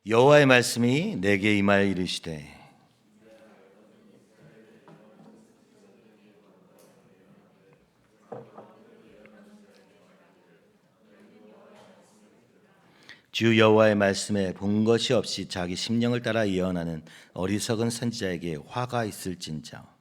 여호와의 말씀이 내게 임하여 이르시되 주 여호와의 말씀에 본 것이 없이 자기 심령을 따라 예언하는 어리석은 선지자에게 화가 있을진저.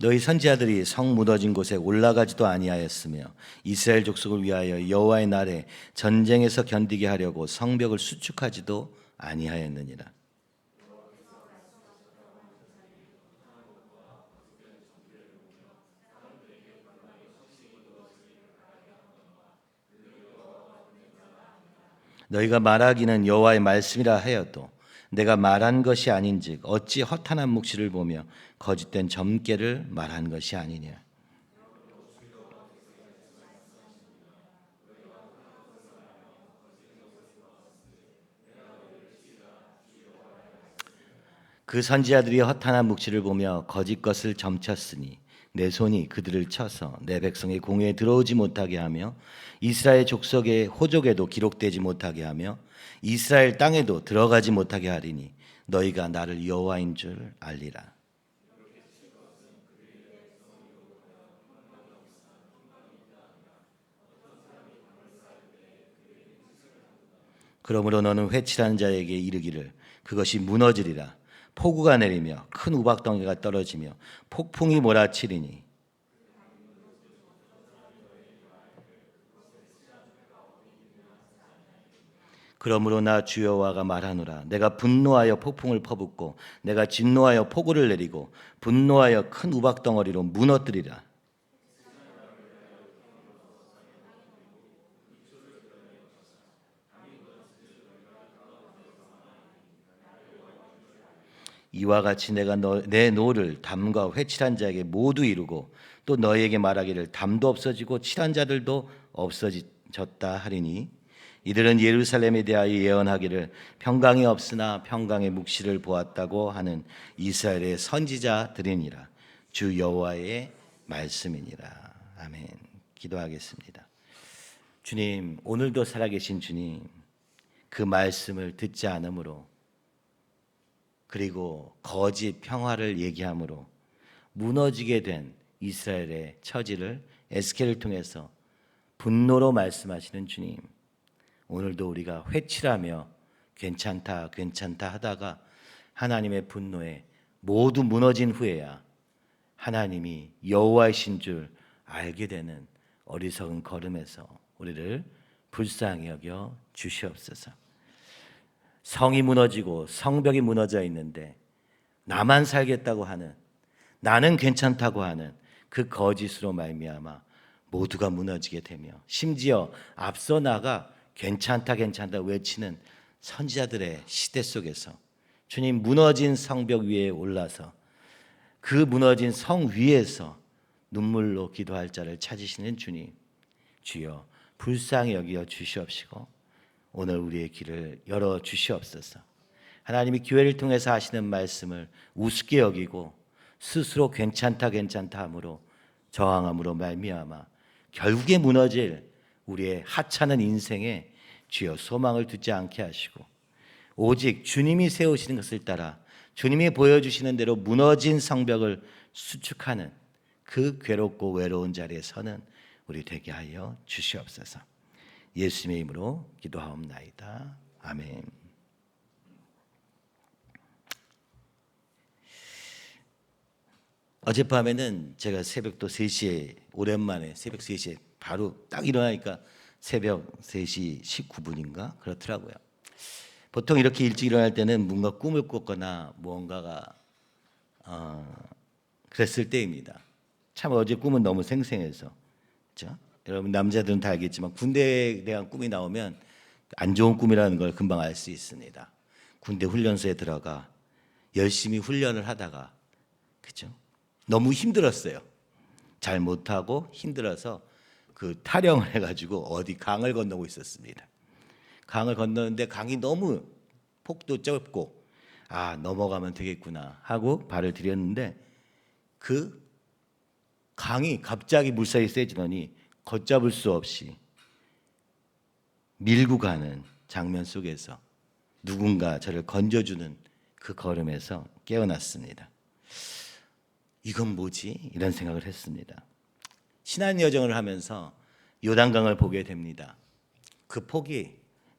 너희 선지자들이 성 무너진 곳에 올라가지도 아니하였으며 이스라엘 족속을 위하여 여호와의 날에 전쟁에서 견디게 하려고 성벽을 수축하지도 아니하였느니라. 너희가 말하기는 여호와의 말씀이라 하여도 내가 말한 것이 아닌즉 어찌 허탄한 묵시를 보며 거짓된 점괘를 말한 것이 아니냐. 그 선지자들이 허탄한 묵시를 보며 거짓 것을 점쳤으니 내 손이 그들을 쳐서 내 백성의 공회에 들어오지 못하게 하며 이스라엘 족속의 호족에도 기록되지 못하게 하며 이스라엘 땅에도 들어가지 못하게 하리니 너희가 나를 여호와인 줄 알리라. 그러므로 너는 회칠한 자에게 이르기를 그것이 무너지리라. 폭우가 내리며 큰 우박덩이가 떨어지며 폭풍이 몰아치리니 그러므로 나 주 여호와가 말하노라. 내가 분노하여 폭풍을 퍼붓고 내가 진노하여 폭우를 내리고 분노하여 큰 우박덩어리로 무너뜨리라. 이와 같이 내가 내 노를 담과 회칠한 자에게 모두 이루고 또 너희에게 말하기를 담도 없어지고 칠한 자들도 없어졌다 하리니 이들은 예루살렘에 대하여 예언하기를 평강이 없으나 평강의 묵시를 보았다고 하는 이스라엘의 선지자들이니라. 주 여호와의 말씀이니라. 아멘. 기도하겠습니다. 주님, 오늘도 살아계신 주님, 그 말씀을 듣지 않으므로 그리고 거짓 평화를 얘기함으로 무너지게 된 이스라엘의 처지를 에스겔을 통해서 분노로 말씀하시는 주님, 오늘도 우리가 회칠하며 괜찮다 괜찮다 하다가 하나님의 분노에 모두 무너진 후에야 하나님이 여호와이신 줄 알게 되는 어리석은 걸음에서 우리를 불쌍히 여겨 주시옵소서. 성이 무너지고 성벽이 무너져 있는데 나만 살겠다고 하는, 나는 괜찮다고 하는 그 거짓으로 말미암아 모두가 무너지게 되며 심지어 앞서 나가 괜찮다 괜찮다 외치는 선지자들의 시대 속에서 주님, 무너진 성벽 위에 올라서 그 무너진 성 위에서 눈물로 기도할 자를 찾으시는 주님, 주여 불쌍히 여겨 주시옵시고 오늘 우리의 길을 열어 주시옵소서. 하나님이 교회를 통해서 하시는 말씀을 우습게 여기고 스스로 괜찮다 괜찮다 함으로 저항함으로 말미암아 결국에 무너질 우리의 하찮은 인생에 주여 소망을 두지 않게 하시고 오직 주님이 세우시는 것을 따라 주님이 보여주시는 대로 무너진 성벽을 수축하는 그 괴롭고 외로운 자리에 서는 우리 되게 하여 주시옵소서. 예수님의 이름으로 기도하옵나이다. 아멘. 어젯밤에는 제가 새벽도 3시에 오랜만에 새벽 3시에 바로 딱 일어나니까 새벽 3시 19분인가 그렇더라고요. 보통 이렇게 일찍 일어날 때는 뭔가 꿈을 꿨거나 무언가가 그랬을 때입니다. 참 어제 꿈은 너무 생생해서, 그렇죠? 여러분 남자들은 다 알겠지만 군대에 대한 꿈이 나오면 안 좋은 꿈이라는 걸 금방 알 수 있습니다. 군대 훈련소에 들어가 열심히 훈련을 하다가, 그렇죠? 너무 힘들었어요. 잘 못하고 힘들어서 그 타령을 해가지고 어디 강을 건너고 있었습니다. 강을 건너는데 강이 너무 폭도 좁고 넘어가면 되겠구나 하고 발을 들였는데 그 강이 갑자기 물살이 세지더니 걷잡을 수 없이 밀고 가는 장면 속에서 누군가 저를 건져주는 그 걸음에서 깨어났습니다. 이건 뭐지? 이런 생각을 했습니다. 신안 여정을 하면서 요단강을 보게 됩니다. 그 폭이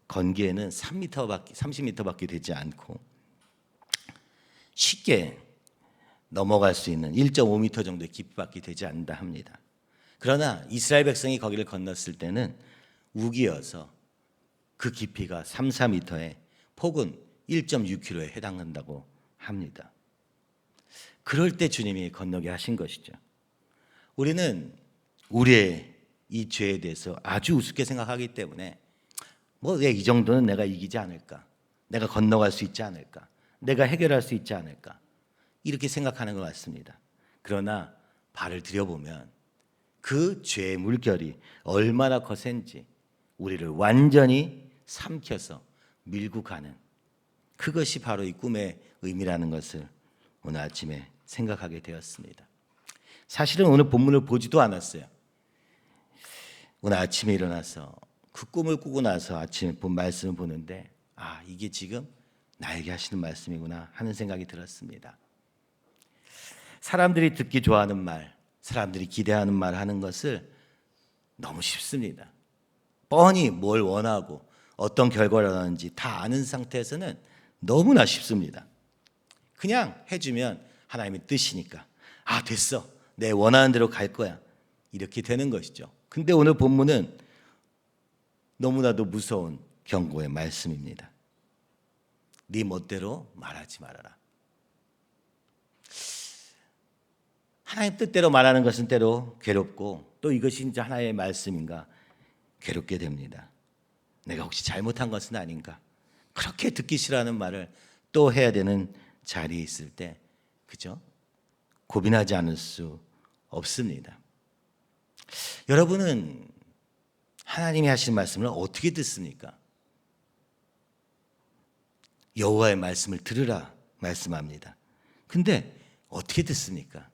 건기에는 30m밖에 되지 않고 쉽게 넘어갈 수 있는 1.5m 정도의 깊이밖에 되지 않는다 합니다. 그러나 이스라엘 백성이 거기를 건넜을 때는 우기여서 그 깊이가 3, 4m에 폭은 1.6km에 해당한다고 합니다. 그럴 때 주님이 건너게 하신 것이죠. 우리는 우리의 이 죄에 대해서 아주 우습게 생각하기 때문에 왜 이 정도는 내가 이기지 않을까? 내가 건너갈 수 있지 않을까? 내가 해결할 수 있지 않을까? 이렇게 생각하는 것 같습니다. 그러나 발을 들여보면 그 죄의 물결이 얼마나 거센지 우리를 완전히 삼켜서 밀고 가는, 그것이 바로 이 꿈의 의미라는 것을 오늘 아침에 생각하게 되었습니다. 사실은 오늘 본문을 보지도 않았어요. 오늘 아침에 일어나서 그 꿈을 꾸고 나서 아침에 본 말씀을 보는데 이게 지금 나에게 하시는 말씀이구나 하는 생각이 들었습니다. 사람들이 듣기 좋아하는 말, 사람들이 기대하는 말 하는 것을 너무 쉽습니다. 뻔히 뭘 원하고 어떤 결과를 원하는지 다 아는 상태에서는 너무나 쉽습니다. 그냥 해주면 하나님의 뜻이니까 됐어, 내 원하는 대로 갈 거야, 이렇게 되는 것이죠. 근데 오늘 본문은 너무나도 무서운 경고의 말씀입니다. 네 멋대로 말하지 말아라. 하나님 뜻대로 말하는 것은 때로 괴롭고 또 이것이 이제 하나의 말씀인가 괴롭게 됩니다. 내가 혹시 잘못한 것은 아닌가? 그렇게 듣기 싫어하는 말을 또 해야 되는 자리에 있을 때, 그죠? 고민하지 않을 수 없습니다. 여러분은 하나님이 하신 말씀을 어떻게 듣습니까? 여호와의 말씀을 들으라 말씀합니다. 근데 어떻게 듣습니까?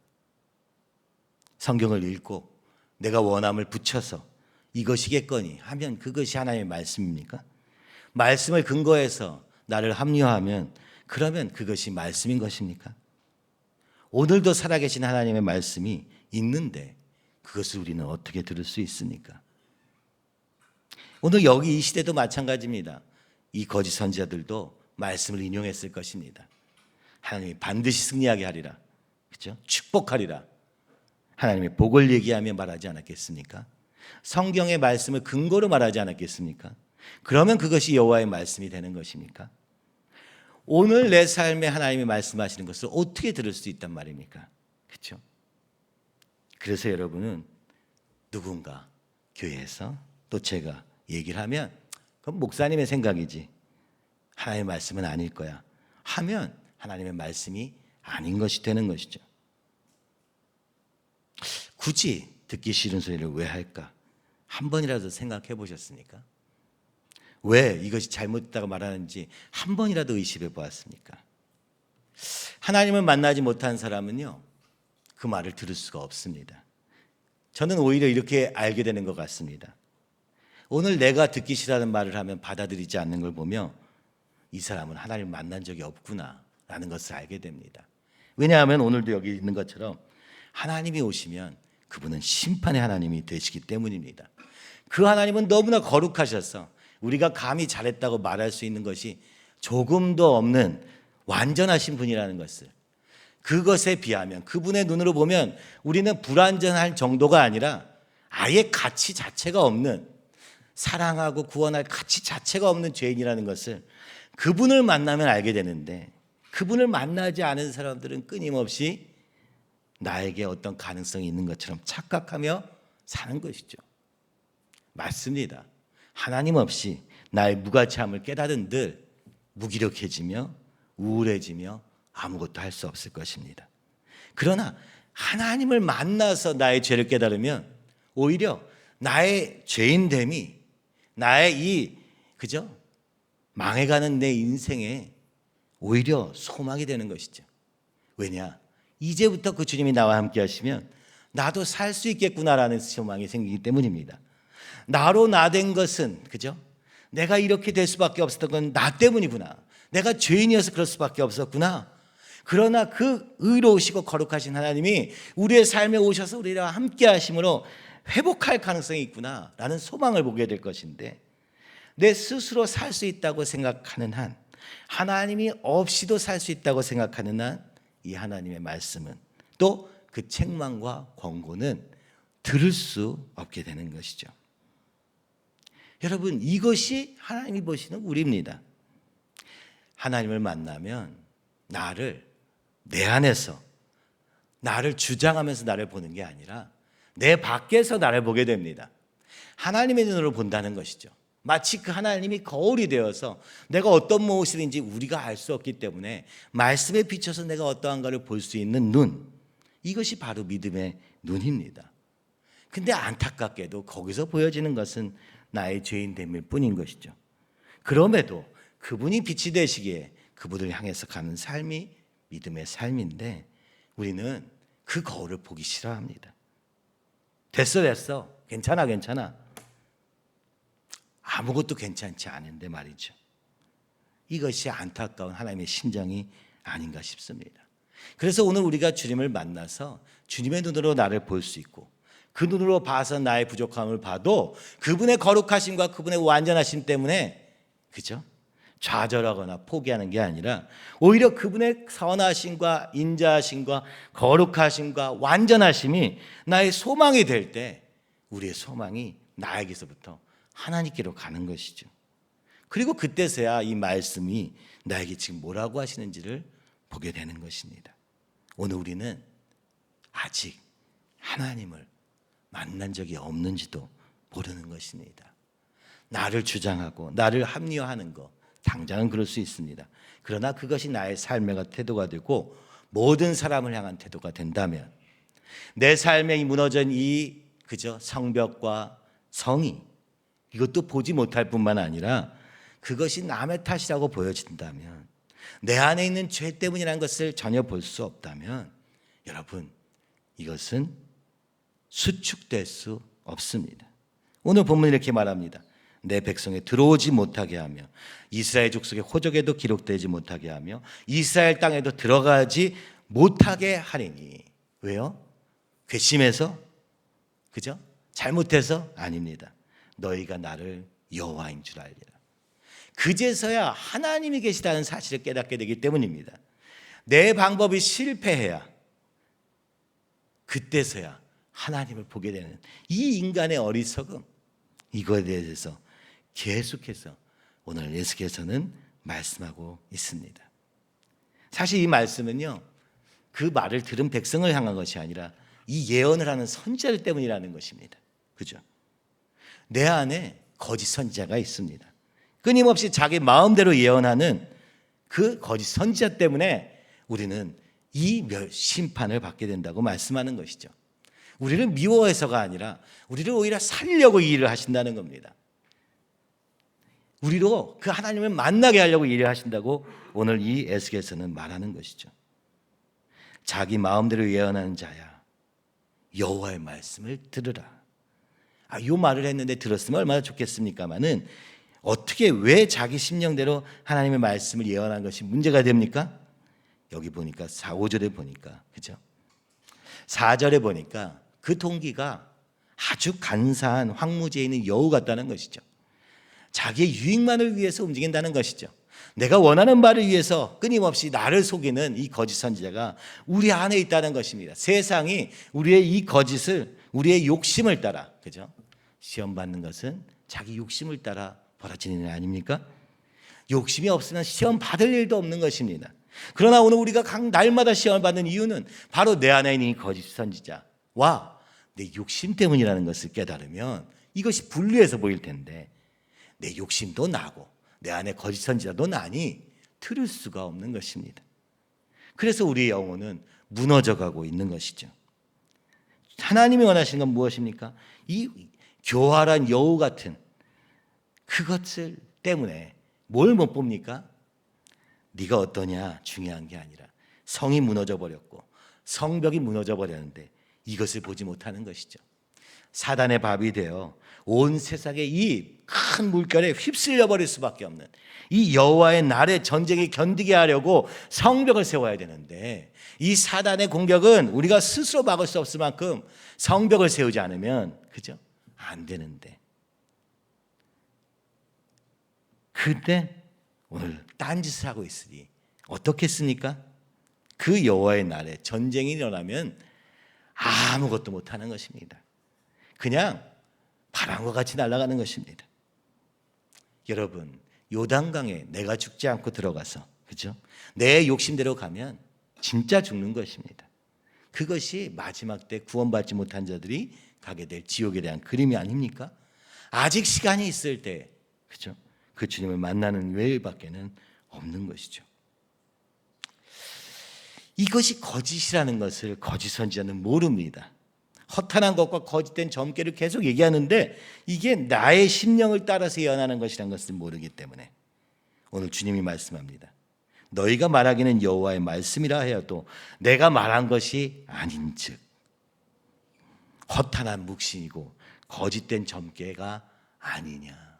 성경을 읽고 내가 원함을 붙여서 이것이겠거니 하면 그것이 하나님의 말씀입니까? 말씀을 근거해서 나를 합리화하면 그러면 그것이 말씀인 것입니까? 오늘도 살아계신 하나님의 말씀이 있는데 그것을 우리는 어떻게 들을 수 있습니까? 오늘 여기 이 시대도 마찬가지입니다. 이 거짓 선지자들도 말씀을 인용했을 것입니다. 하나님이 반드시 승리하게 하리라, 그렇죠? 축복하리라, 하나님의 복을 얘기하며 말하지 않았겠습니까? 성경의 말씀을 근거로 말하지 않았겠습니까? 그러면 그것이 여호와의 말씀이 되는 것입니까? 오늘 내 삶에 하나님이 말씀하시는 것을 어떻게 들을 수 있단 말입니까? 그렇죠? 그래서 여러분은 누군가 교회에서 또 제가 얘기를 하면 그건 목사님의 생각이지 하나님의 말씀은 아닐 거야 하면 하나님의 말씀이 아닌 것이 되는 것이죠. 굳이 듣기 싫은 소리를 왜 할까? 한 번이라도 생각해 보셨습니까? 왜 이것이 잘못됐다고 말하는지 한 번이라도 의심해 보았습니까? 하나님을 만나지 못한 사람은요, 그 말을 들을 수가 없습니다. 저는 오히려 이렇게 알게 되는 것 같습니다. 오늘 내가 듣기 싫어하는 말을 하면 받아들이지 않는 걸 보며 이 사람은 하나님을 만난 적이 없구나 라는 것을 알게 됩니다. 왜냐하면 오늘도 여기 있는 것처럼 하나님이 오시면 그분은 심판의 하나님이 되시기 때문입니다. 그 하나님은 너무나 거룩하셔서 우리가 감히 잘했다고 말할 수 있는 것이 조금도 없는 완전하신 분이라는 것을, 그것에 비하면 그분의 눈으로 보면 우리는 불완전할 정도가 아니라 아예 가치 자체가 없는, 사랑하고 구원할 가치 자체가 없는 죄인이라는 것을 그분을 만나면 알게 되는데, 그분을 만나지 않은 사람들은 끊임없이 나에게 어떤 가능성이 있는 것처럼 착각하며 사는 것이죠. 맞습니다. 하나님 없이 나의 무가치함을 깨달은들 무기력해지며 우울해지며 아무것도 할 수 없을 것입니다. 그러나 하나님을 만나서 나의 죄를 깨달으면 오히려 나의 죄인됨이, 나의 그죠? 망해가는 내 인생에 오히려 소망이 되는 것이죠. 왜냐? 이제부터 그 주님이 나와 함께 하시면 나도 살 수 있겠구나라는 소망이 생기기 때문입니다. 나로 나된 것은, 그죠? 내가 이렇게 될 수밖에 없었던 건 나 때문이구나. 내가 죄인이어서 그럴 수밖에 없었구나. 그러나 그 의로우시고 거룩하신 하나님이 우리의 삶에 오셔서 우리와 함께 하심으로 회복할 가능성이 있구나 라는 소망을 보게 될 것인데, 내 스스로 살 수 있다고 생각하는 한, 하나님이 없이도 살 수 있다고 생각하는 한, 이 하나님의 말씀은, 또 그 책망과 권고는 들을 수 없게 되는 것이죠. 여러분, 이것이 하나님이 보시는 우리입니다. 하나님을 만나면 나를 내 안에서, 나를 주장하면서 나를 보는 게 아니라 내 밖에서 나를 보게 됩니다. 하나님의 눈으로 본다는 것이죠. 마치 그 하나님이 거울이 되어서 내가 어떤 무엇이든지 우리가 알 수 없기 때문에 말씀에 비춰서 내가 어떠한가를 볼 수 있는 눈, 이것이 바로 믿음의 눈입니다. 근데 안타깝게도 거기서 보여지는 것은 나의 죄인됨일 뿐인 것이죠. 그럼에도 그분이 빛이 되시기에 그분을 향해서 가는 삶이 믿음의 삶인데, 우리는 그 거울을 보기 싫어합니다. 됐어 괜찮아 아무것도 괜찮지 않은데 말이죠. 이것이 안타까운 하나님의 심정이 아닌가 싶습니다. 그래서 오늘 우리가 주님을 만나서 주님의 눈으로 나를 볼 수 있고, 그 눈으로 봐서 나의 부족함을 봐도 그분의 거룩하심과 그분의 완전하심 때문에, 그죠? 좌절하거나 포기하는 게 아니라 오히려 그분의 선하심과 인자하심과 거룩하심과 완전하심이 나의 소망이 될 때, 우리의 소망이 나에게서부터 하나님께로 가는 것이죠. 그리고 그때서야 이 말씀이 나에게 지금 뭐라고 하시는지를 보게 되는 것입니다. 오늘 우리는 아직 하나님을 만난 적이 없는지도 모르는 것입니다. 나를 주장하고 나를 합리화하는 것, 당장은 그럴 수 있습니다. 그러나 그것이 나의 삶의 태도가 되고 모든 사람을 향한 태도가 된다면, 내 삶에 무너진 이 성벽과 성이, 이것도 보지 못할 뿐만 아니라 그것이 남의 탓이라고 보여진다면, 내 안에 있는 죄 때문이라는 것을 전혀 볼 수 없다면, 여러분, 이것은 수축될 수 없습니다. 오늘 본문이 이렇게 말합니다. 내 백성에 들어오지 못하게 하며 이스라엘 족속의 호적에도 기록되지 못하게 하며 이스라엘 땅에도 들어가지 못하게 하리니. 왜요? 괘씸해서? 그죠? 잘못해서? 아닙니다. 너희가 나를 여호와인 줄 알리라. 그제서야 하나님이 계시다는 사실을 깨닫게 되기 때문입니다. 내 방법이 실패해야, 그때서야 하나님을 보게 되는 이 인간의 어리석음, 이거에 대해서 계속해서 오늘 예수께서는 말씀하고 있습니다. 사실 이 말씀은요, 그 말을 들은 백성을 향한 것이 아니라 이 예언을 하는 선지자들 때문이라는 것입니다. 그죠? 내 안에 거짓 선지자가 있습니다. 끊임없이 자기 마음대로 예언하는 그 거짓 선지자 때문에 우리는 이 심판을 받게 된다고 말씀하는 것이죠. 우리를 미워해서가 아니라 우리를 오히려 살리려고 이 일을 하신다는 겁니다. 우리로 그 하나님을 만나게 하려고 일을 하신다고 오늘 이 에스겔서는 말하는 것이죠. 자기 마음대로 예언하는 자야, 여호와의 말씀을 들으라. 이 말을 했는데 들었으면 얼마나 좋겠습니까마는, 어떻게, 왜 자기 심령대로 하나님의 말씀을 예언한 것이 문제가 됩니까? 여기 보니까 4, 5절에 보니까, 그죠? 4절에 보니까 그 동기가 아주 간사한 황무지에 있는 여우 같다는 것이죠. 자기의 유익만을 위해서 움직인다는 것이죠. 내가 원하는 바를 위해서 끊임없이 나를 속이는 이 거짓 선지자가 우리 안에 있다는 것입니다. 세상이 우리의 이 거짓을, 우리의 욕심을 따라, 그죠? 시험 받는 것은 자기 욕심을 따라 벌어지는 일 아닙니까? 욕심이 없으면 시험 받을 일도 없는 것입니다. 그러나 오늘 우리가 각 날마다 시험을 받는 이유는 바로 내 안에 있는 이 거짓 선지자와 내 욕심 때문이라는 것을 깨달으면 이것이 분리해서 보일 텐데, 내 욕심도 나고 내 안에 거짓 선지자도 나니 들을 수가 없는 것입니다. 그래서 우리의 영혼은 무너져가고 있는 것이죠. 하나님이 원하시는 건 무엇입니까? 이 교활한 여우 같은 그것을 때문에 뭘 못 봅니까? 네가 어떠냐 중요한 게 아니라 성이 무너져 버렸고 성벽이 무너져 버렸는데 이것을 보지 못하는 것이죠. 사단의 밥이 되어 온 세상의 이 큰 물결에 휩쓸려 버릴 수밖에 없는 이 여호와의 날의 전쟁에 견디게 하려고 성벽을 세워야 되는데, 이 사단의 공격은 우리가 스스로 막을 수 없을 만큼 성벽을 세우지 않으면, 그죠? 안 되는데. 그때 오늘 딴짓을 하고 있으니 어떻겠습니까? 그 여호와의 날에 전쟁이 일어나면 아무것도 못하는 것입니다. 그냥 바람과 같이 날아가는 것입니다. 여러분, 요단강에 내가 죽지 않고 들어가서, 그죠? 내 욕심대로 가면 진짜 죽는 것입니다. 그것이 마지막 때 구원받지 못한 자들이 가게 될 지옥에 대한 그림이 아닙니까? 아직 시간이 있을 때, 그죠? 그 주님을 만나는 외에밖에는 없는 것이죠. 이것이 거짓이라는 것을 거짓 선지자는 모릅니다. 허탄한 것과 거짓된 점괘를 계속 얘기하는데, 이게 나의 심령을 따라서 예언하는 것이라는 것을 모르기 때문에 오늘 주님이 말씀합니다. 너희가 말하기는 여호와의 말씀이라 하여도 내가 말한 것이 아닌즉 허탄한 묵신이고 거짓된 점괘가 아니냐.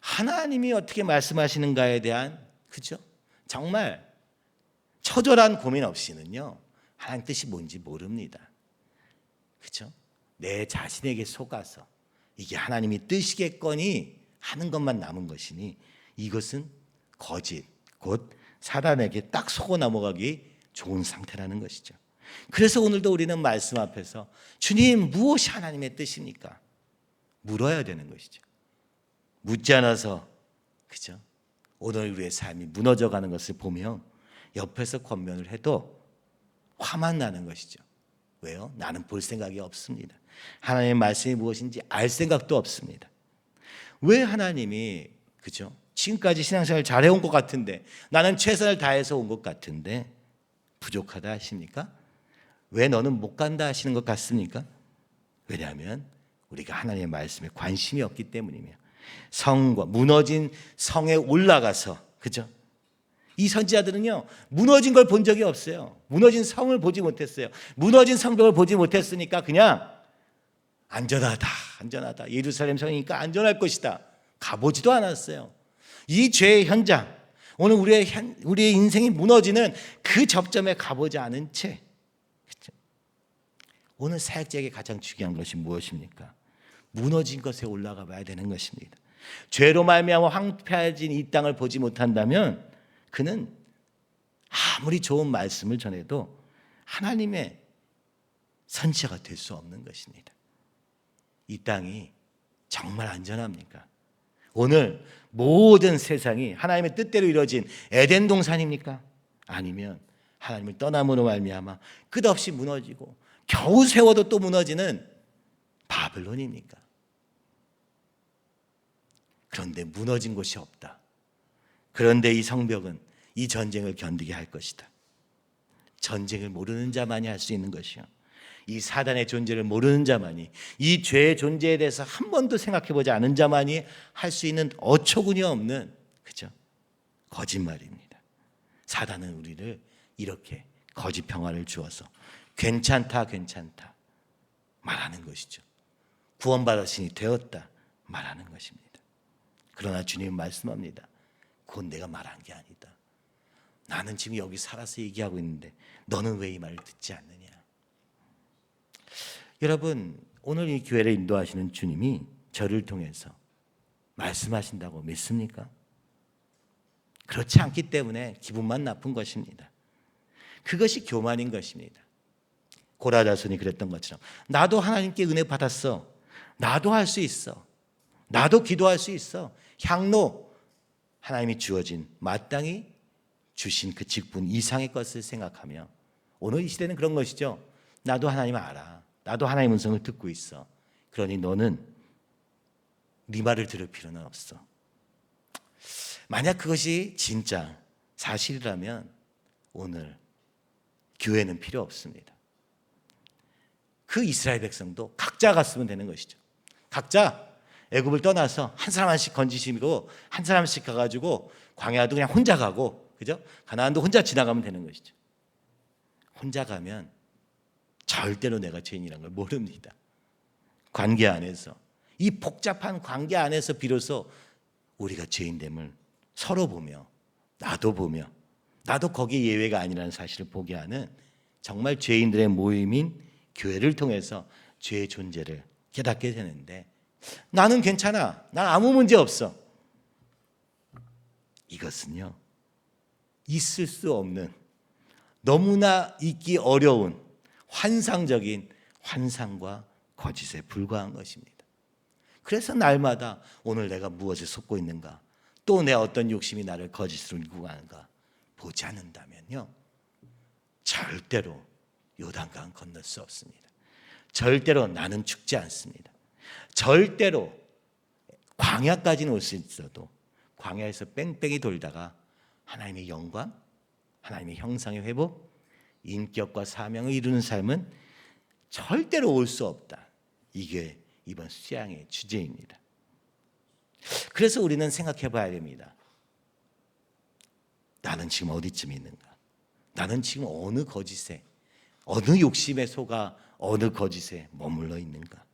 하나님이 어떻게 말씀하시는가에 대한, 그죠? 정말 처절한 고민 없이는요, 하나님 뜻이 뭔지 모릅니다. 그렇죠? 내 자신에게 속아서 이게 하나님이 뜻이겠거니 하는 것만 남은 것이니, 이것은 거짓, 곧 사단에게 딱 속아 넘어가기 좋은 상태라는 것이죠. 그래서 오늘도 우리는 말씀 앞에서 주님, 무엇이 하나님의 뜻입니까? 물어야 되는 것이죠. 묻지 않아서, 그죠? 오늘 우리의 삶이 무너져가는 것을 보며 옆에서 권면을 해도 화만 나는 것이죠. 왜요? 나는 볼 생각이 없습니다. 하나님의 말씀이 무엇인지 알 생각도 없습니다. 왜 하나님이, 그죠? 지금까지 신앙생활 잘해온 것 같은데, 나는 최선을 다해서 온 것 같은데 부족하다 하십니까? 왜 너는 못 간다 하시는 것 같습니까? 왜냐하면 우리가 하나님의 말씀에 관심이 없기 때문이며, 성과 무너진 성에 올라가서, 그죠? 이 선지자들은요, 무너진 걸 본 적이 없어요. 무너진 성을 보지 못했어요. 무너진 성벽을 보지 못했으니까 그냥 안전하다. 예루살렘 성이니까 안전할 것이다. 가보지도 않았어요. 이 죄의 현장, 오늘 우리의 인생이 무너지는 그 접점에 가보지 않은 채, 그렇죠? 오늘 사역자에게 가장 중요한 것이 무엇입니까? 무너진 것에 올라가 봐야 되는 것입니다. 죄로 말미암아 황폐해진 이 땅을 보지 못한다면 그는 아무리 좋은 말씀을 전해도 하나님의 선지자가 될 수 없는 것입니다. 이 땅이 정말 안전합니까? 오늘 모든 세상이 하나님의 뜻대로 이루어진 에덴 동산입니까? 아니면 하나님을 떠남으로 말미암아 끝없이 무너지고 겨우 세워도 또 무너지는 바벨론입니까? 그런데 무너진 곳이 없다. 그런데 이 성벽은 이 전쟁을 견디게 할 것이다. 전쟁을 모르는 자만이 할 수 있는 것이요, 이 사단의 존재를 모르는 자만이, 이 죄의 존재에 대해서 한 번도 생각해보지 않은 자만이 할 수 있는 어처구니 없는, 그죠? 거짓말입니다. 사단은 우리를 이렇게 거짓 평화를 주어서 괜찮다 말하는 것이죠. 구원받았으니 되었다 말하는 것입니다. 그러나 주님은 말씀합니다. 그건 내가 말한 게 아니다. 나는 지금 여기 살아서 얘기하고 있는데 너는 왜 이 말을 듣지 않느냐. 여러분, 오늘 이 교회를 인도하시는 주님이 저를 통해서 말씀하신다고 믿습니까? 그렇지 않기 때문에 기분만 나쁜 것입니다. 그것이 교만인 것입니다. 고라자손이 그랬던 것처럼 나도 하나님께 은혜 받았어. 나도 할 수 있어. 나도 기도할 수 있어. 향로, 하나님이 주어진 마땅히 주신 그 직분 이상의 것을 생각하며, 오늘 이 시대는 그런 것이죠. 나도 하나님을 알아. 나도 하나님의 음성을 듣고 있어. 그러니 너는 네 말을 들을 필요는 없어. 만약 그것이 진짜 사실이라면 오늘 교회는 필요 없습니다. 그 이스라엘 백성도 각자 갔으면 되는 것이죠. 각자 애굽을 떠나서 한 사람 한씩 건지시고 한 사람씩 가가지고 광야도 그냥 혼자 가고, 그죠? 가나안도 혼자 지나가면 되는 것이죠. 혼자 가면 절대로 내가 죄인이라는 걸 모릅니다. 관계 안에서 이 복잡한 관계 안에서 비로소 우리가 죄인됨을 서로 보며 나도 거기 예외가 아니라는 사실을 보게 하는 정말 죄인들의 모임인 교회를 통해서 죄의 존재를 깨닫게 되는데, 나는 괜찮아, 난 아무 문제 없어. 이것은요, 있을 수 없는, 너무나 있기 어려운 환상적인 환상과 거짓에 불과한 것입니다. 그래서 날마다 오늘 내가 무엇에 속고 있는가, 또 내 어떤 욕심이 나를 거짓으로 이끌고 가는가 보지 않는다면요, 절대로 요단강 건널 수 없습니다. 절대로 나는 죽지 않습니다. 절대로 광야까지는 올 수 있어도 광야에서 뺑뺑이 돌다가 하나님의 영광, 하나님의 형상의 회복, 인격과 사명을 이루는 삶은 절대로 올 수 없다. 이게 이번 수양의 주제입니다. 그래서 우리는 생각해 봐야 됩니다. 나는 지금 어디쯤 있는가? 나는 지금 어느 거짓에, 어느 욕심에 속아 어느 거짓에 머물러 있는가?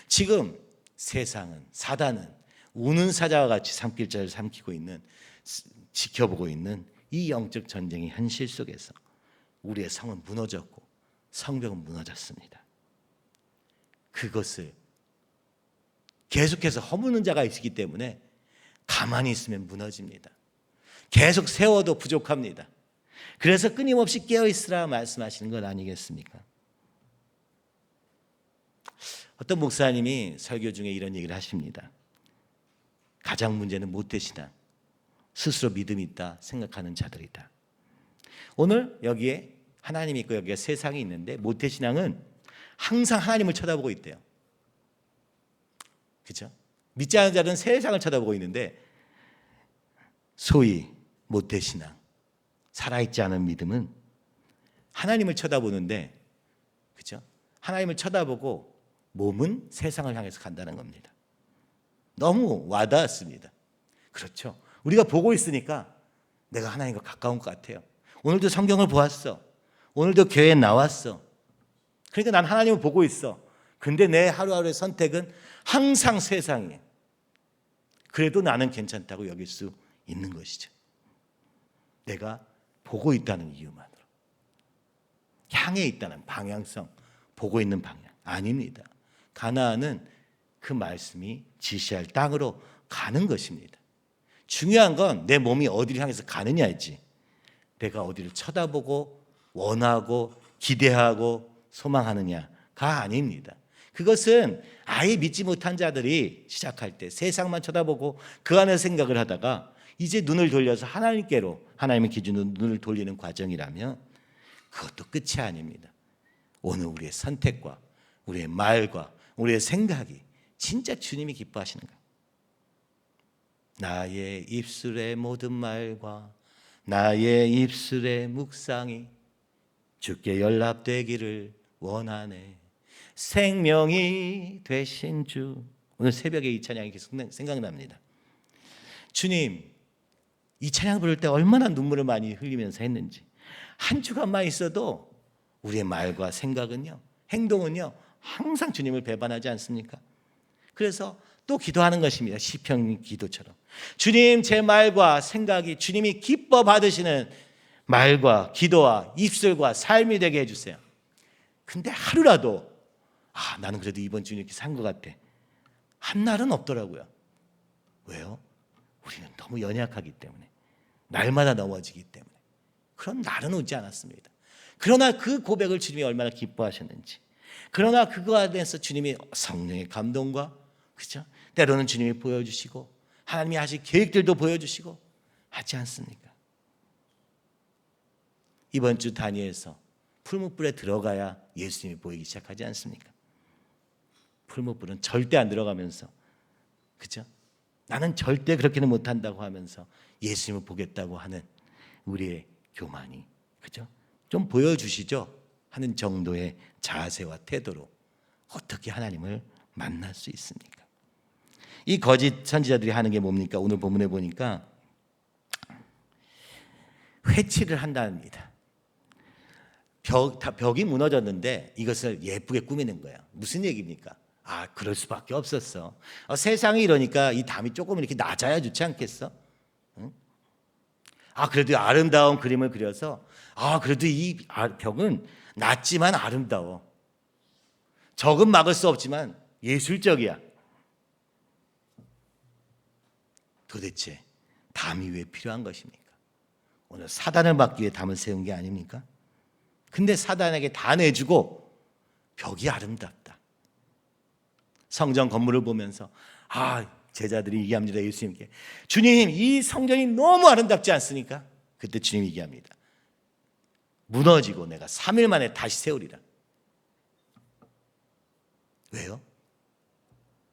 지금 세상은, 사단은 우는 사자와 같이 산길자를 삼키고 있는, 지켜보고 있는 이 영적 전쟁의 현실 속에서 우리의 성은 무너졌고 성벽은 무너졌습니다. 그것을 계속해서 허무는 자가 있기 때문에 가만히 있으면 무너집니다. 계속 세워도 부족합니다. 그래서 끊임없이 깨어있으라 말씀하시는 것 아니겠습니까? 어떤 목사님이 설교 중에 이런 얘기를 하십니다. 가장 문제는 모태신앙, 스스로 믿음이 있다 생각하는 자들이다. 오늘 여기에 하나님이 있고 여기에 세상이 있는데, 모태신앙은 항상 하나님을 쳐다보고 있대요. 그렇죠? 믿지 않는 자들은 세상을 쳐다보고 있는데, 소위 모태신앙, 살아있지 않은 믿음은 하나님을 쳐다보는데, 그렇죠? 하나님을 쳐다보고 몸은 세상을 향해서 간다는 겁니다. 너무 와닿았습니다. 그렇죠? 우리가 보고 있으니까 내가 하나님과 가까운 것 같아요. 오늘도 성경을 보았어. 오늘도 교회에 나왔어. 그러니까 난 하나님을 보고 있어. 근데 내 하루하루의 선택은 항상 세상이에요. 그래도 나는 괜찮다고 여길 수 있는 것이죠. 내가 보고 있다는 이유만으로. 향해 있다는 방향성, 보고 있는 방향 아닙니다. 가나안은 그 말씀이 지시할 땅으로 가는 것입니다. 중요한 건 내 몸이 어디를 향해서 가느냐이지, 내가 어디를 쳐다보고 원하고 기대하고 소망하느냐가 아닙니다. 그것은 아예 믿지 못한 자들이 시작할 때 세상만 쳐다보고 그 안에 생각을 하다가 이제 눈을 돌려서 하나님께로, 하나님의 기준으로 눈을 돌리는 과정이라면 그것도 끝이 아닙니다. 오늘 우리의 선택과 우리의 말과 우리의 생각이 진짜 주님이 기뻐하시는가? 나의 입술의 모든 말과 나의 입술의 묵상이 주께 연락되기를 원하네. 생명이 되신 주. 오늘 새벽에 이 찬양이 계속 생각납니다. 주님, 이 찬양 부를 때 얼마나 눈물을 많이 흘리면서 했는지. 한 주간만 있어도 우리의 말과 생각은요, 행동은요, 항상 주님을 배반하지 않습니까? 그래서 또 기도하는 것입니다. 시편 기도처럼. 주님, 제 말과 생각이 주님이 기뻐 받으시는 말과 기도와 입술과 삶이 되게 해주세요. 근데 하루라도 나는 그래도 이번 주는 이렇게 산 것 같아, 한 날은 없더라고요. 왜요? 우리는 너무 연약하기 때문에, 날마다 넘어지기 때문에 그런 날은 오지 않았습니다. 그러나 그 고백을 주님이 얼마나 기뻐하셨는지, 그러나 그거 안에서 주님이 성령의 감동과, 그렇죠? 때로는 주님이 보여주시고 하나님이 하실 계획들도 보여주시고 하지 않습니까? 이번 주 단위에서 풀무불에 들어가야 예수님이 보이기 시작하지 않습니까? 풀무불은 절대 안 들어가면서, 그렇죠? 나는 절대 그렇게는 못한다고 하면서 예수님을 보겠다고 하는 우리의 교만이, 그렇죠? 좀 보여주시죠 하는 정도의 자세와 태도로 어떻게 하나님을 만날 수 있습니까? 이 거짓 선지자들이 하는 게 뭡니까? 오늘 본문에 보니까 회치를 한답니다. 벽이 무너졌는데 이것을 예쁘게 꾸미는 거예요. 무슨 얘기입니까? 그럴 수밖에 없었어. 세상이 이러니까 이 담이 조금 이렇게 낮아야 좋지 않겠어? 응? 그래도 아름다운 그림을 그려서 그래도 이 벽은 낮지만 아름다워. 적은 막을 수 없지만 예술적이야. 도대체 담이 왜 필요한 것입니까? 오늘 사단을 막기 위해 담을 세운 게 아닙니까? 근데 사단에게 다 내주고 벽이 아름답다. 성전 건물을 보면서 제자들이 얘기합니다. 예수님께, 주님, 이 성전이 너무 아름답지 않습니까? 그때 주님이 얘기합니다. 무너지고 내가 3일 만에 다시 세우리라. 왜요?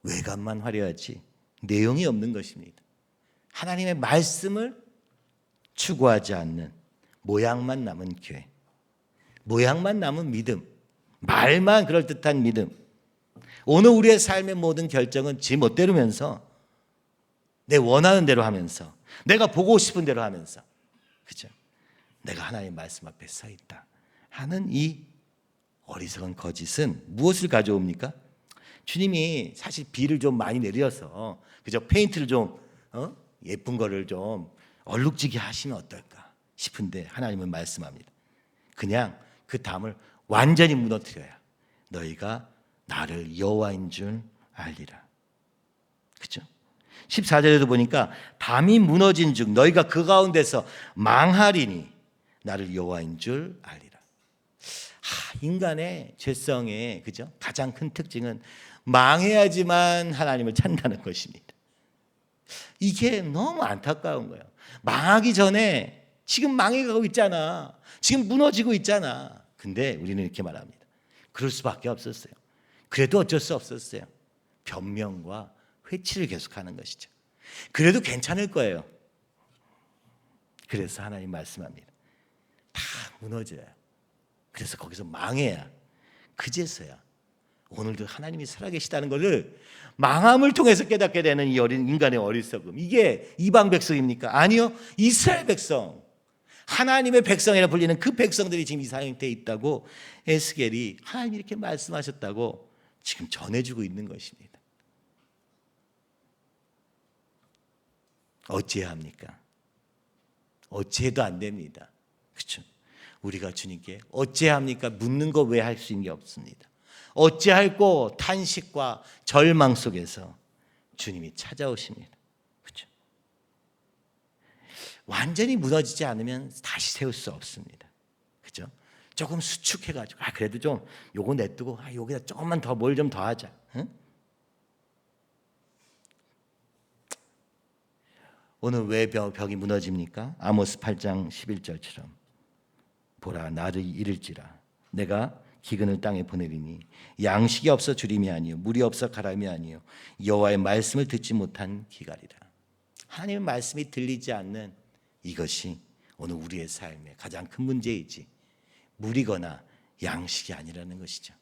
외관만 화려하지 내용이 없는 것입니다. 하나님의 말씀을 추구하지 않는 모양만 남은 교회, 모양만 남은 믿음, 말만 그럴듯한 믿음. 오늘 우리의 삶의 모든 결정은 지 멋대로면서, 내 원하는 대로 하면서, 내가 보고 싶은 대로 하면서, 그죠? 내가 하나님의 말씀 앞에 서 있다 하는 이 어리석은 거짓은 무엇을 가져옵니까? 주님이 사실 비를 좀 많이 내려서, 그죠? 페인트를 좀 예쁜 거를 좀 얼룩지게 하시면 어떨까 싶은데, 하나님은 말씀합니다. 그냥 그 담을 완전히 무너뜨려야 너희가 나를 여호와인 줄 알리라. 그렇죠? 14절에도 보니까 담이 무너진 즉 너희가 그 가운데서 망하리니 나를 여호와인 줄 알리라. 인간의 죄성의, 그죠? 가장 큰 특징은 망해야지만 하나님을 찾는다는 것입니다. 이게 너무 안타까운 거예요. 망하기 전에 지금 망해가고 있잖아. 지금 무너지고 있잖아. 근데 우리는 이렇게 말합니다. 그럴 수밖에 없었어요. 그래도 어쩔 수 없었어요. 변명과 회치를 계속하는 것이죠. 그래도 괜찮을 거예요. 그래서 하나님 말씀합니다. 다 무너져요. 그래서 거기서 망해야, 그제서야 오늘도 하나님이 살아계시다는 것을 망함을 통해서 깨닫게 되는 이 어린 인간의 어리석음. 이게 이방 백성입니까? 아니요. 이스라엘 백성, 하나님의 백성이라 불리는 그 백성들이 지금 이 상태에 있다고 에스겔이 하나님이 이렇게 말씀하셨다고 지금 전해주고 있는 것입니다. 어찌해야 합니까? 어찌해도 안 됩니다. 그렇죠? 우리가 주님께 어찌해야 합니까? 묻는 거 왜 할 수 있는 게 없습니다. 어찌할꼬 탄식과 절망 속에서 주님이 찾아오십니다. 그렇죠? 완전히 무너지지 않으면 다시 세울 수 없습니다. 그렇죠? 조금 수축해가지고 그래도 좀 요거 냅두고 여기다 조금만 더 뭘 좀 더 하자. 응? 오늘 왜 벽이 무너집니까? 아모스 8장 11절처럼 보라 나를 이를지라 내가 기근을 땅에 보내리니 양식이 없어 주림이 아니요 물이 없어 가람이 아니요 여호와의 말씀을 듣지 못한 기갈이라. 하나님의 말씀이 들리지 않는 이것이 오늘 우리의 삶의 가장 큰 문제이지 물이거나 양식이 아니라는 것이죠.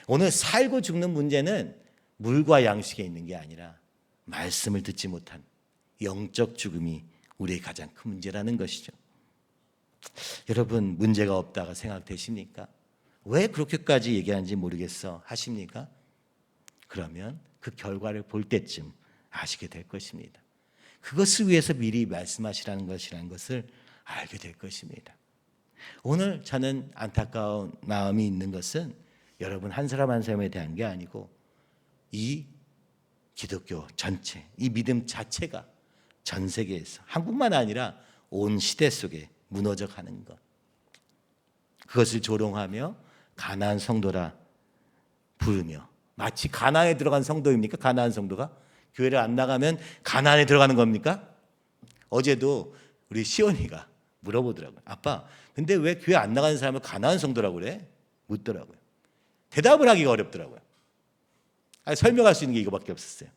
오늘 살고 죽는 문제는 물과 양식에 있는 게 아니라 말씀을 듣지 못한 영적 죽음이 우리의 가장 큰 문제라는 것이죠. 여러분 문제가 없다가 생각되십니까? 왜 그렇게까지 얘기하는지 모르겠어 하십니까? 그러면 그 결과를 볼 때쯤 아시게 될 것입니다. 그것을 위해서 미리 말씀하시라는 것을 알게 될 것입니다. 오늘 저는 안타까운 마음이 있는 것은 여러분 한 사람 한 사람에 대한 게 아니고 이 기독교 전체, 이 믿음 자체가 전 세계에서 한국만 아니라 온 시대 속에 무너져 가는 것, 그것을 조롱하며 가나안 성도라 부르며, 마치 가나안에 들어간 성도입니까? 가나안 성도가 교회를 안 나가면 가나안에 들어가는 겁니까? 어제도 우리 시온이가 물어보더라고요. 아빠, 근데 왜 교회 안 나가는 사람을 가나안 성도라고 그래? 묻더라고요. 대답을 하기가 어렵더라고요. 설명할 수 있는 게 이거밖에 없었어요.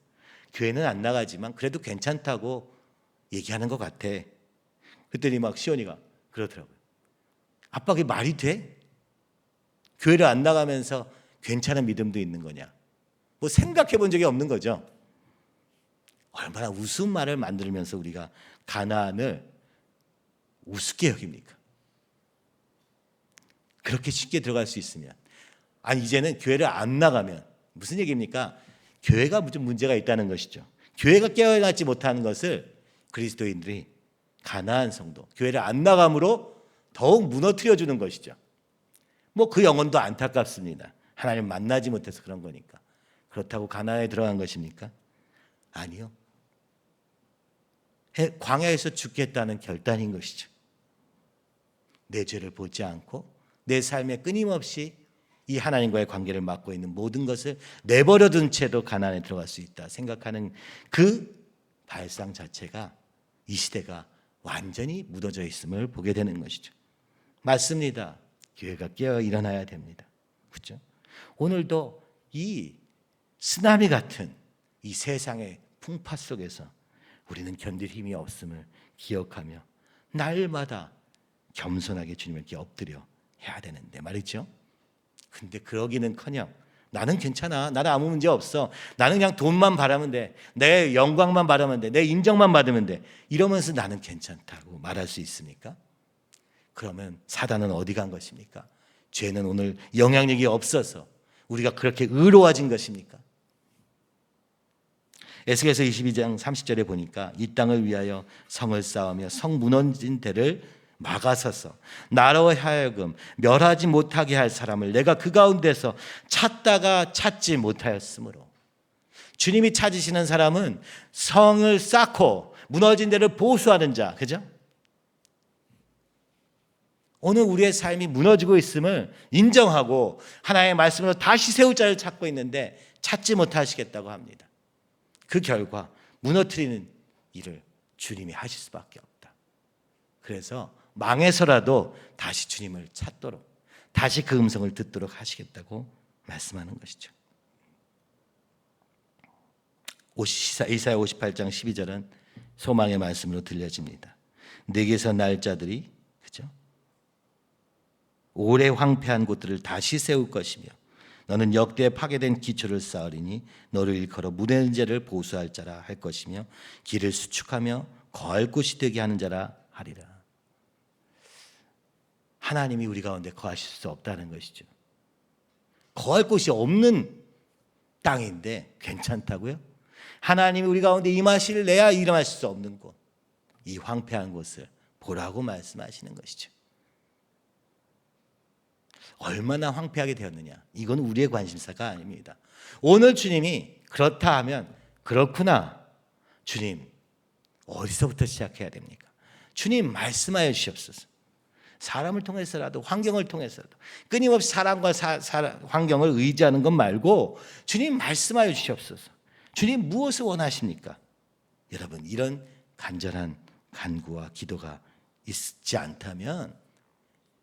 교회는 안 나가지만 그래도 괜찮다고 얘기하는 것 같아. 그랬더니 막 시온이가 그러더라고요. 아빠 그게 말이 돼? 교회를 안 나가면서 괜찮은 믿음도 있는 거냐? 뭐 생각해 본 적이 없는 거죠. 얼마나 우스운 말을 만들면서 우리가 가나안을 우습게 여깁니까? 그렇게 쉽게 들어갈 수 있으면, 아니 이제는 교회를 안 나가면 무슨 얘기입니까? 교회가 무슨 문제가 있다는 것이죠. 교회가 깨어나지 못하는 것을 그리스도인들이 가나안 성도, 교회를 안 나감으로 더욱 무너뜨려 주는 것이죠. 뭐 그 영혼도 안타깝습니다. 하나님 만나지 못해서 그런 거니까. 그렇다고 가나안에 들어간 것입니까? 아니요. 광야에서 죽겠다는 결단인 것이죠. 내 죄를 보지 않고 내 삶에 끊임없이 이 하나님과의 관계를 맡고 있는 모든 것을 내버려 둔 채도 가나안에 들어갈 수 있다 생각하는 그 발상 자체가 이 시대가 완전히 무너져 있음을 보게 되는 것이죠. 맞습니다. 교회가 깨어 일어나야 됩니다. 그렇죠? 오늘도 이 쓰나미 같은 이 세상의 풍파 속에서 우리는 견딜 힘이 없음을 기억하며 날마다 겸손하게 주님께 엎드려 해야 되는데 말이죠. 근데 그러기는커녕 나는 괜찮아, 나는 아무 문제 없어, 나는 그냥 돈만 바라면 돼, 내 영광만 바라면 돼, 내 인정만 받으면 돼, 이러면서 나는 괜찮다고 말할 수 있습니까? 그러면 사단은 어디 간 것입니까? 죄는 오늘 영향력이 없어서 우리가 그렇게 의로워진 것입니까? 에스겔서 22장 30절에 보니까 이 땅을 위하여 성을 쌓으며 성 무너진 데를 막아서서 나로 하여금 멸하지 못하게 할 사람을 내가 그 가운데서 찾다가 찾지 못하였으므로, 주님이 찾으시는 사람은 성을 쌓고 무너진 데를 보수하는 자, 그죠? 오늘 우리의 삶이 무너지고 있음을 인정하고 하나님의 말씀으로 다시 세울 자를 찾고 있는데 찾지 못하시겠다고 합니다. 그 결과 무너뜨리는 일을 주님이 하실 수밖에 없다. 그래서 망해서라도 다시 주님을 찾도록, 다시 그 음성을 듣도록 하시겠다고 말씀하는 것이죠. 이사야 58장 12절은 소망의 말씀으로 들려집니다. 내게서 날 자들이, 그죠? 오래 황폐한 곳들을 다시 세울 것이며 너는 역대에 파괴된 기초를 쌓으리니 너를 일컬어 무너진 데를 보수할 자라 할 것이며 길을 수축하며 거할 곳이 되게 하는 자라 하리라. 하나님이 우리 가운데 거하실 수 없다는 것이죠. 거할 곳이 없는 땅인데 괜찮다고요? 하나님이 우리 가운데 임하실래야 일어나실 수 없는 곳, 이 황폐한 곳을 보라고 말씀하시는 것이죠. 얼마나 황폐하게 되었느냐, 이건 우리의 관심사가 아닙니다. 오늘 주님이 그렇다 하면 그렇구나, 주님 어디서부터 시작해야 됩니까? 주님 말씀하여 주시옵소서. 사람을 통해서라도, 환경을 통해서라도 끊임없이 사람과 환경을 의지하는 것 말고 주님 말씀하여 주시옵소서. 주님 무엇을 원하십니까? 여러분, 이런 간절한 간구와 기도가 있지 않다면,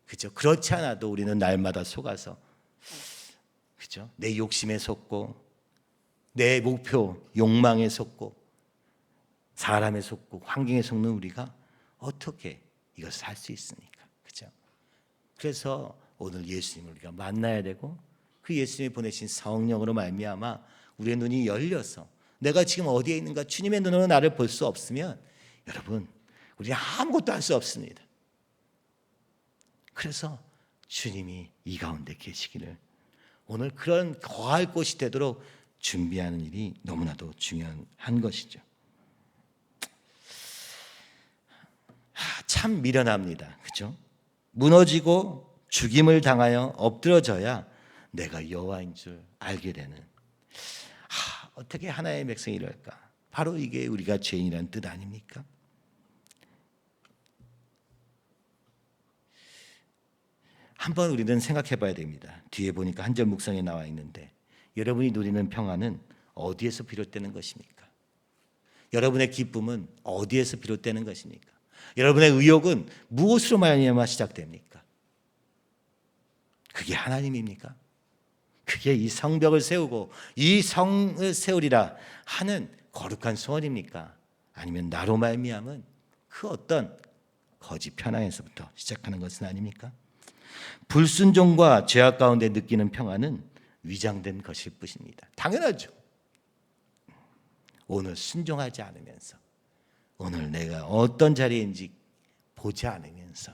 그죠? 그렇지 않아도 우리는 날마다 속아서, 그죠? 내 욕심에 속고, 내 목표, 욕망에 속고, 사람에 속고, 환경에 속는 우리가 어떻게 이것을 할 수 있습니까? 그죠? 그래서 오늘 예수님을 우리가 만나야 되고, 그 예수님이 보내신 성령으로 말미암아 우리의 눈이 열려서 내가 지금 어디에 있는가, 주님의 눈으로 나를 볼 수 없으면 여러분, 우리는 아무것도 할 수 없습니다. 그래서 주님이 이 가운데 계시기를, 오늘 그런 거할 곳이 되도록 준비하는 일이 너무나도 중요한 것이죠. 참 미련합니다. 그렇죠? 무너지고 죽임을 당하여 엎드러져야 내가 여호와인 줄 알게 되는, 어떻게 하나의 백성이 이럴까? 바로 이게 우리가 죄인이라는 뜻 아닙니까? 한번 우리는 생각해 봐야 됩니다. 뒤에 보니까 한 절 묵상에 나와 있는데, 여러분이 누리는 평안은 어디에서 비롯되는 것입니까? 여러분의 기쁨은 어디에서 비롯되는 것입니까? 여러분의 의욕은 무엇으로 말미암아 시작됩니까? 그게 하나님입니까? 그게 이 성벽을 세우고 이 성을 세우리라 하는 거룩한 소원입니까? 아니면 나로 말미암은 그 어떤 거짓 편안에서부터 시작하는 것은 아닙니까? 불순종과 죄악 가운데 느끼는 평안은 위장된 것일 뿐입니다. 당연하죠. 오늘 순종하지 않으면서, 오늘 내가 어떤 자리인지 보지 않으면서,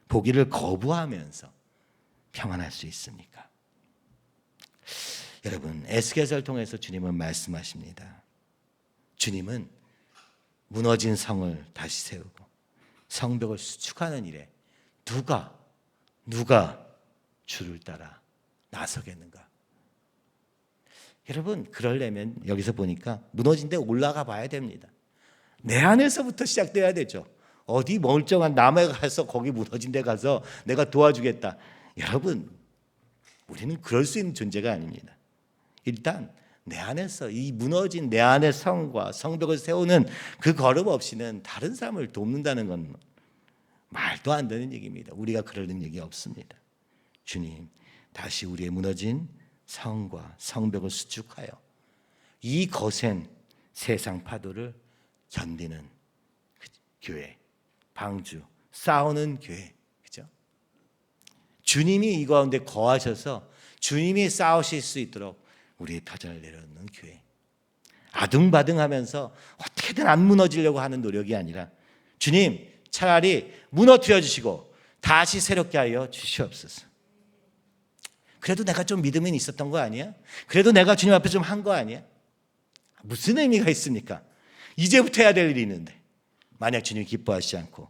보기를 거부하면서 평안할 수 있습니까? 여러분, 에스겔서를 통해서 주님은 말씀하십니다. 주님은 무너진 성을 다시 세우고 성벽을 수축하는 일에 누가 주를 따라 나서겠는가? 여러분, 그러려면 여기서 보니까 무너진 데 올라가 봐야 됩니다. 내 안에서부터 시작돼야 되죠. 어디 멀쩡한 남에 가서 거기 무너진 데 가서 내가 도와주겠다. 여러분, 우리는 그럴 수 있는 존재가 아닙니다. 일단 내 안에서 이 무너진 내 안의 성과 성벽을 세우는 그 걸음 없이는 다른 사람을 돕는다는 건 말도 안 되는 얘기입니다. 우리가 그럴 능력이 없습니다. 주님, 다시 우리의 무너진 성과 성벽을 수축하여 이 거센 세상 파도를 견디는 교회, 방주, 싸우는 교회, 그죠? 주님이 이 가운데 거하셔서 주님이 싸우실 수 있도록 우리의 터전을 내려놓는 교회. 아둥바둥하면서 어떻게든 안 무너지려고 하는 노력이 아니라 주님, 차라리 무너뜨려 주시고 다시 새롭게 하여 주시옵소서. 그래도 내가 좀 믿음은 있었던 거 아니야? 그래도 내가 주님 앞에 좀 한 거 아니야? 무슨 의미가 있습니까? 이제부터 해야 될 일이 있는데 만약 주님이 기뻐하시지 않고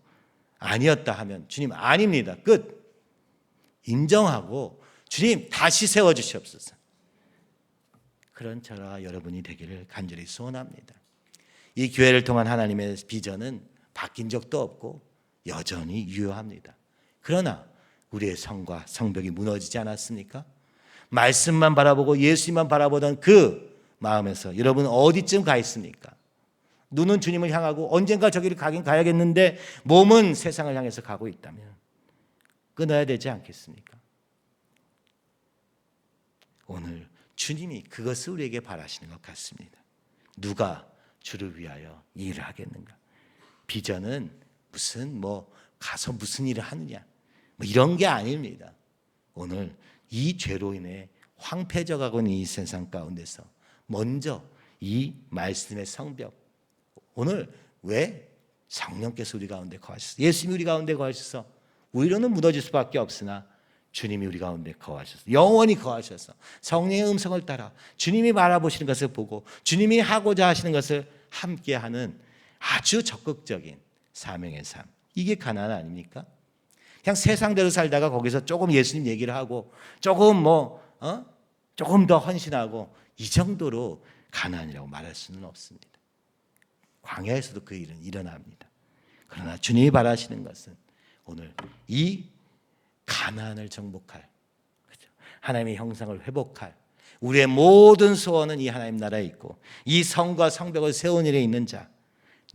아니었다 하면 주님 아닙니다. 끝. 인정하고 주님 다시 세워주시옵소서. 그런 저와 여러분이 되기를 간절히 소원합니다. 이 교회를 통한 하나님의 비전은 바뀐 적도 없고 여전히 유효합니다. 그러나 우리의 성과 성벽이 무너지지 않았습니까? 말씀만 바라보고 예수님만 바라보던 그 마음에서 여러분 어디쯤 가 있습니까? 눈은 주님을 향하고 언젠가 저기를 가긴 가야겠는데 몸은 세상을 향해서 가고 있다면 끊어야 되지 않겠습니까? 오늘 주님이 그것을 우리에게 바라시는 것 같습니다. 누가 주를 위하여 일을 하겠는가? 비전은 무슨 가서 무슨 일을 하느냐 이런 게 아닙니다. 오늘 이 죄로 인해 황폐해져 가고 있는 이 세상 가운데서 먼저 이 말씀의 성벽, 오늘 왜 성령께서 우리 가운데 거하셔서 예수님이 우리 가운데 거하셔서 우리로는 무너질 수밖에 없으나 주님이 우리 가운데 거하셔서 영원히 거하셔서 성령의 음성을 따라 주님이 바라보시는 것을 보고 주님이 하고자 하시는 것을 함께하는 아주 적극적인 사명의 삶, 이게 가나안 아닙니까? 그냥 세상대로 살다가 거기서 조금 예수님 얘기를 하고 조금 조금 더 헌신하고 이 정도로 가나안이라고 말할 수는 없습니다. 광야에서도 그 일은 일어납니다. 그러나 주님이 바라시는 것은 오늘 이 가나안을 정복할, 하나님의 형상을 회복할 우리의 모든 소원은 이 하나님 나라에 있고 이 성과 성벽을 세운 일에 있는 자,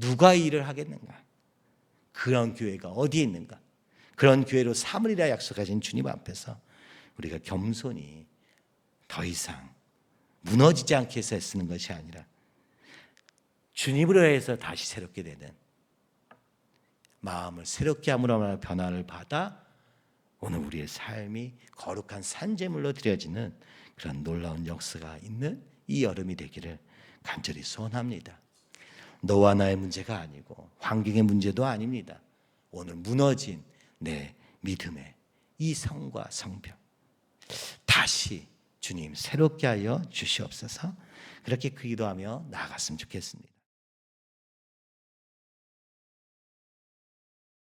누가 일을 하겠는가? 그런 교회가 어디에 있는가? 그런 교회로 삼으리라 약속하신 주님 앞에서 우리가 겸손히 더 이상 무너지지 않게 해서 애쓰는 것이 아니라 주님으로 해서 다시 새롭게 되는 마음을 새롭게 함으로 변화를 받아 오늘 우리의 삶이 거룩한 산제물로 드려지는 그런 놀라운 역사가 있는 이 여름이 되기를 간절히 소원합니다. 너와 나의 문제가 아니고 환경의 문제도 아닙니다. 오늘 무너진 내 믿음의 이 성과 성벽 다시 주님 새롭게 하여 주시옵소서. 그렇게 기도하며 나아갔으면 좋겠습니다.